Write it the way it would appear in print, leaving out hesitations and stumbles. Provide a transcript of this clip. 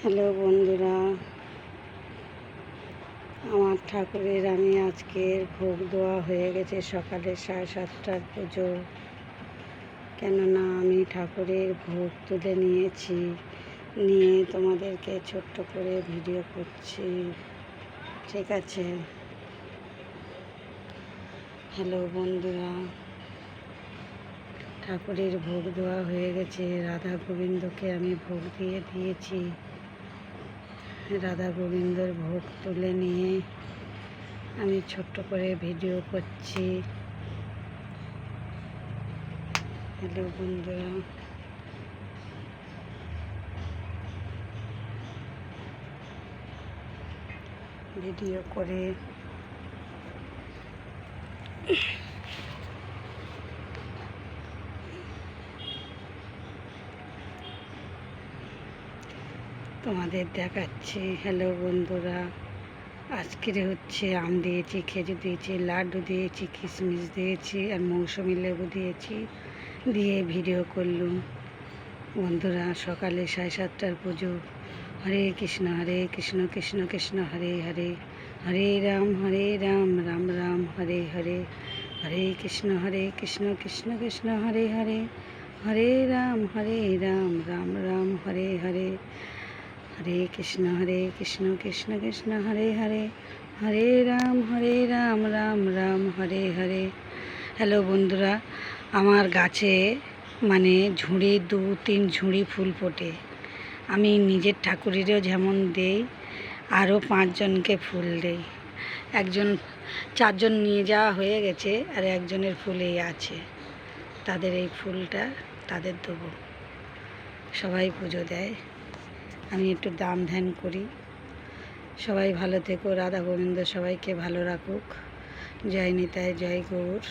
Hello বন্ধুরা, আমার ঠাকুরের আমি আজকের ভোগ দেওয়া হয়ে গেছে সকালে 7:30টার পুজো। কেননা আমি ঠাকুরের ভোগ তুলে নিয়েছি, নিয়ে তোমাদেরকে ছোট্ট করে ভিডিও করছি, ঠিক আছে? হ্যালো বন্ধুরা, ঠাকুরের ভোগ দেওয়া হয়ে গেছে। রাধা গোবিন্দকে আমি ভোগ দিয়েছি। রাধা গোবিন্দর ভোগ তুলে নিয়ে আমি ছোট্ট করে ভিডিও করছি। হ্যালো বন্ধুরা, ভিডিও করে তোমাদের দেখাচ্ছি। হ্যালো বন্ধুরা, আজকের হচ্ছে আম দিয়েছি, খেজুর দিয়েছি, লাড্ডু দিয়েছি, কিশমিশ দিয়েছি আর মৌসুমি লেবু দিয়েছি, দিয়ে ভিডিও করলুম। বন্ধুরা, সকালে 7:30টার পুজো। হরে কৃষ্ণ কৃষ্ণ কৃষ্ণ হরে হরে, হরে রাম রাম রাম হরে হরে, হরে কৃষ্ণ কৃষ্ণ কৃষ্ণ হরে হরে, হরে রাম রাম রাম হরে হরে, হরে কৃষ্ণ কৃষ্ণ কৃষ্ণ হরে হরে, হরে রাম রাম রাম হরে হরে। হ্যালো বন্ধুরা, আমার গাছে ঝুড়ি 2-3 ঝুড়ি ফুল ফোটে। আমি নিজের ঠাকুরেরও যেমন দেই, আরও 5 জনকে ফুল দেই। 4 জন নিয়ে যাওয়া হয়ে গেছে, আর একজনের ফুলেই আছে। তাদের এই ফুলটা তাদের দেবো। সবাই পুজো দেয়, আমি একটু দান ধ্যান করি। সবাই ভালো থেকো, রাধা গোবিন্দ সবাইকে ভালো রাখুক। জয় নিতাই, জয় গৌর।